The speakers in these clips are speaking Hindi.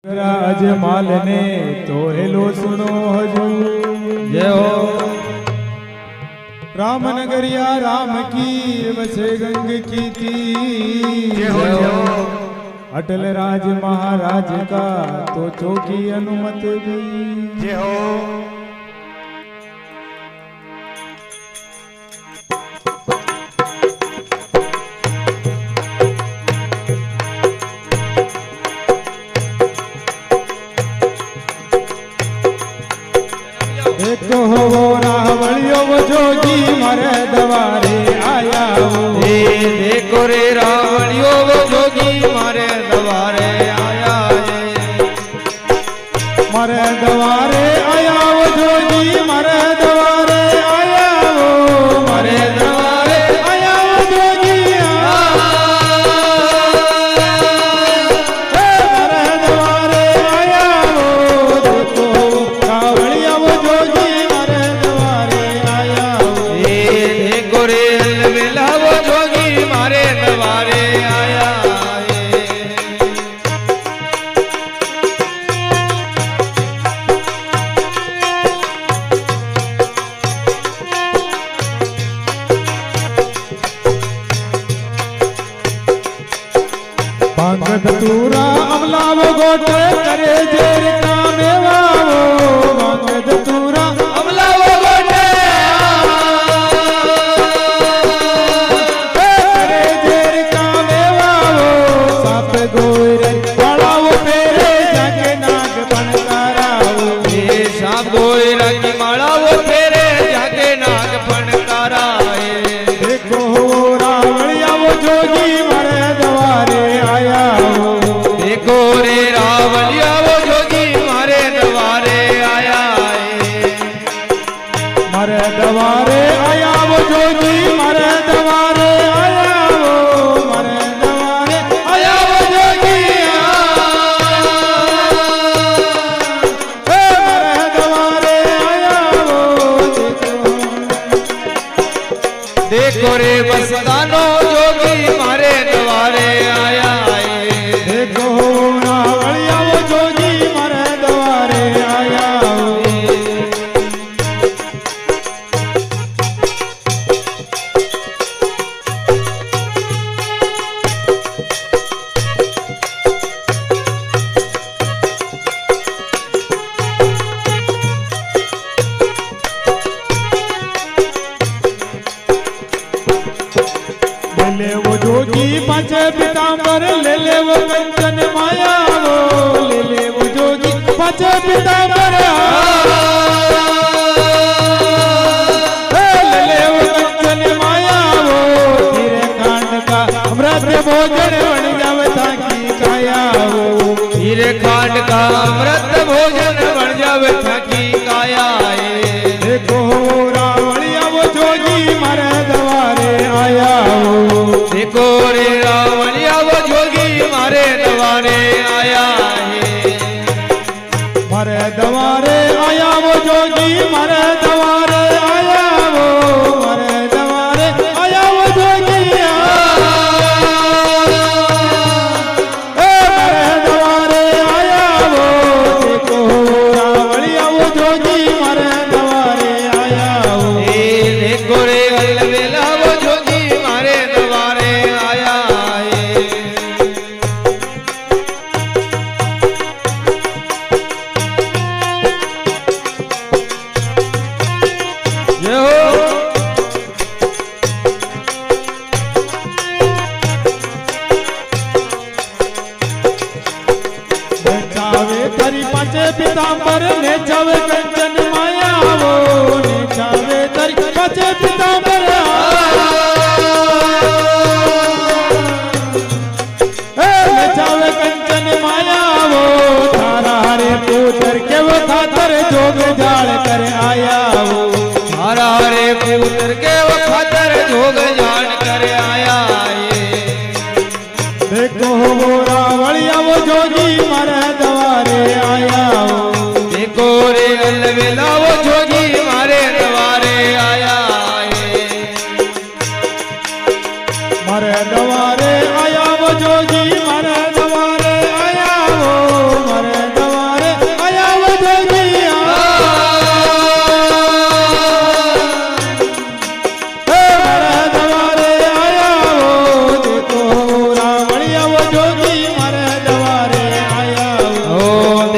राज माल ने तो हेलो सुनो हजूर जय हो। राम नगरिया राम की बसे गंग की थी जय हो। अटल राज महाराज का तो चौकी अनुमत भी जय हो। एक हो वो रावलियो वो जोगी मारे दवारे आया हो। देखो रे रावलियो वो जोगी मारे दवारे आया है। मारे दवारे आया वो जोगी मारे दवारे आया हो। मारे दवारे आया वो जोगी मारे दवारे आया हो। देखो रावलिया वो जोगी मारे दवारे आया हो। देखो रे अलवेला वो जोगी मारे दवारे आया है। भांगत तूरा अमला वो गोटे करे जेर कामे वावो। भांगत तूरा अमला वो गोटे करे जेर कामे वावो। साप गोरे वाला वो पेरे जाके नाग बनकारावो। ये सांप गोरा की माला वो फेरे जाके नाग फनकारा है। देखो वो रावलिया वो जोगी मारे दवारे आया हो। देखो रे रावलिया वो जोगी मारे दवारे आया है। मारे दवारे आया वो जोगी मारे दवारे आया हो। मारे दवारे आया वो जोगी मारे दवारे आया हो। देखो रे बसतानो जोगी मारे दवारे आया है। देखो रावलिया वो जोगी मारे दवारे आया हो। ले वो जोगी पांचे पीतांबर ले ले वो कंचन माया वो। ले वो जोगी पांचे पीतांबर ले वो कंचन माया वो। धीरे खांड का अमृत भोजन बन जावे ताकि काया वो। हीरे खांड का अमृत भोजन बन जावे थकी काया है। देखो रावलिया वो जोगी मारे दवारे आया हो। देखो रे रावलिया वो जोगी मारे दवारे आया है। मारे दवारे आया वो जोगी मारे दवारे आया वो। मारे दवारे आया वो जोगी मारे दवारे आया वो। देखो रावलिया वो जोगी मारे दवारे आया हो। देखो रे अलवेला वो जोगी मारे दवारे आया है। जय हो। नेचावे तरी पांचे पीतांबर नेचावे कंचन माया वो। नेचावे तरी पांचे पीतांबर नेचावे कंचन माया वो। थारा हरे पुत्र के वो खातर जोग जाल कर आया वो। हरा रे पुत्र के वो खातर जोग जान कर आया है। देखो वो रावलिया वो जोगी मारे दवारे आया हो। देखो रे अलवेला वो जोगी मारे दवारे आया है।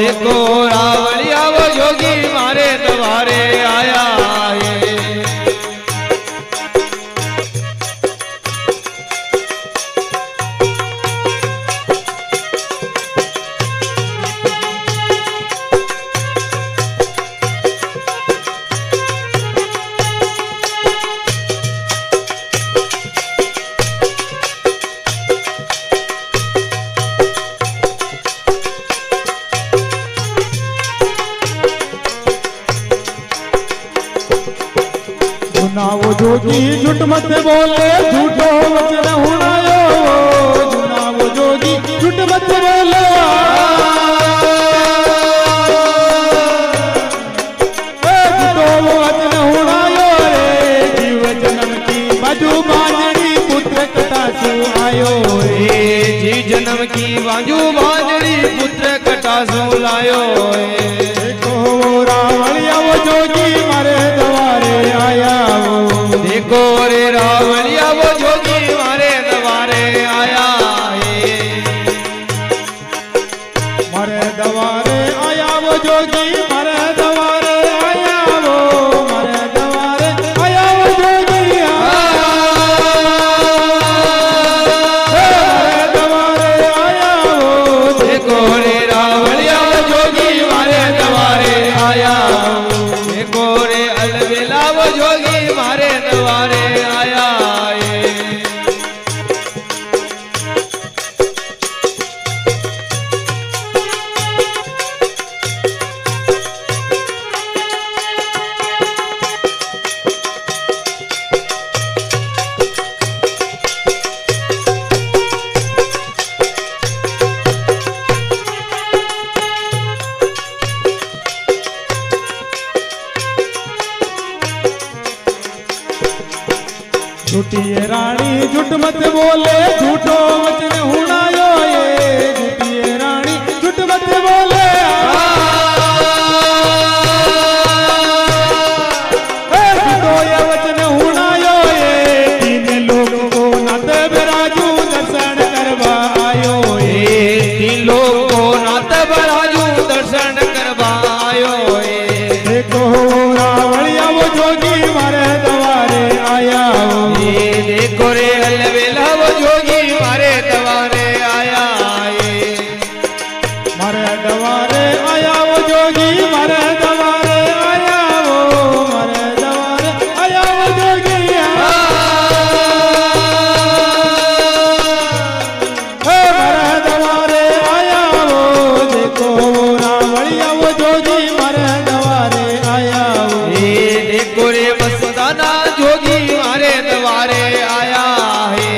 देखो रावलिया वो जोगी मारे द्वारे आया है। जुनावो जोगी झूठ मत बोले झूठो वचन हुणायो जुनावो जोगी झूठ मत बोले झूठो वचन हुणायो रे जीव जन्म की बाजू बांजड़ी पुत्र कथा सु आयो रे जी जन्म की बाजू बांजड़ी पुत्र कटा सो लायो है। देखो रावलिया वो जोगी मारे द्वारे आया देखो रे रावलिया वो जोगी मारे द्वारे आया है। मारे द्वारे आया वो जोगी मारे द्वारे आया वो मारे द्वारे आया वो जोगी मारे द्वारे आया वो देखो रे रावलिया वो जोगी मारे द्वारे आया। देखो रे अलबेला वो जोगी मारे द्वारे आया है। झूठी ये रानी झूठ मत बोले झूठो वचन हुणायो ये झूठी ये रानी झूठ मत बोले झूठो ये वचन हुणायो ये तीन लोग को नत बिराजू दर्शन करवा आयो ये तीन लोग को नात बराजू दर्शन करवा आयो है। देखो रावलिया वो जोगी मारे द्वारे आया देखो रे अलबेला वो जोगी मारे द्वारे आया है। मारे द्वारे आया वो जोगी मारे द्वारे आया वो मारे द्वारे आया वो जोगी मारे द्वारे आया वो देखो रावलिया वो जोगी मारे द्वारे आया वो देखो रे मस्ताना जोगी मारे द्वारे आया है।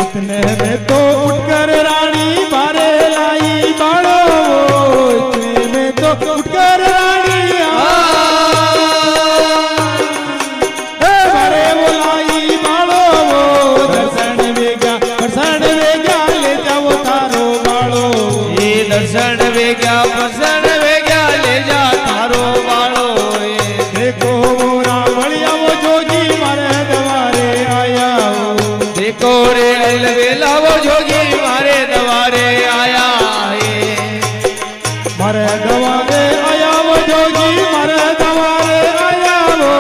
इतने में तो उठकर रानी मारे लाई बाड़ो इतने में तो उठकर रानी मारे वो लाई बाड़ो दर्शन वेगा ले जाओ तारो बाड़ो ये दर्शन वेग्या प्रसन्न वेग्या ले जा तारो वालो है। देखो वो रावलिया वो जोगी मारे द्वारे आया देखो रे अलबेला वो जोगी मारे द्वारे आया है। मारे द्वारे आया वो जोगी मारे द्वारे आया वो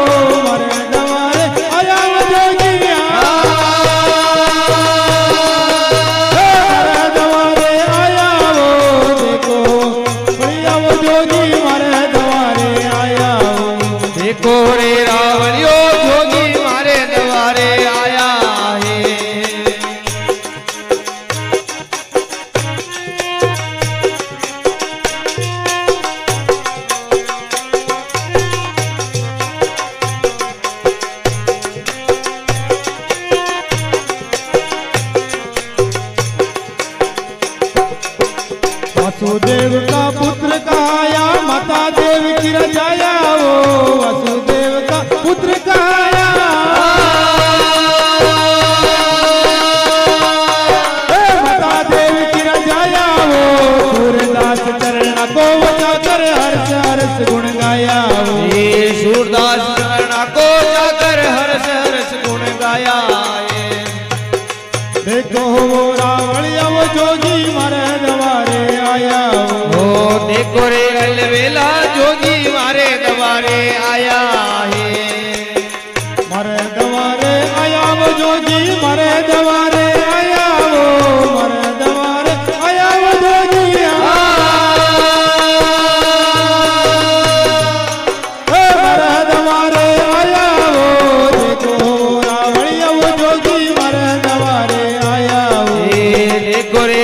मारे द्वारे आया वो जोगी मारे द्वारे आया वो देखो भैया वो जोगी मारे द्वारे आया वो देखो रे रावलियो जोगी मारे द्वारे आया है। वसुदेव का पुत्र कहाया माता देव की रचाया वो वसुदेव का पुत्र कहाया वो रावड़िया वो जोगी मारे दवारे आया ओ देखो रे अलवेला जोगी मारे दवारे आया है मारे दवारे आया वो जोगी मारे दवारे आया वो मारे दवारे आया वो जोगी मारे दवारे आया वो देखो रावड़िया वो जोगी मारे दवारे आया वो देखो रे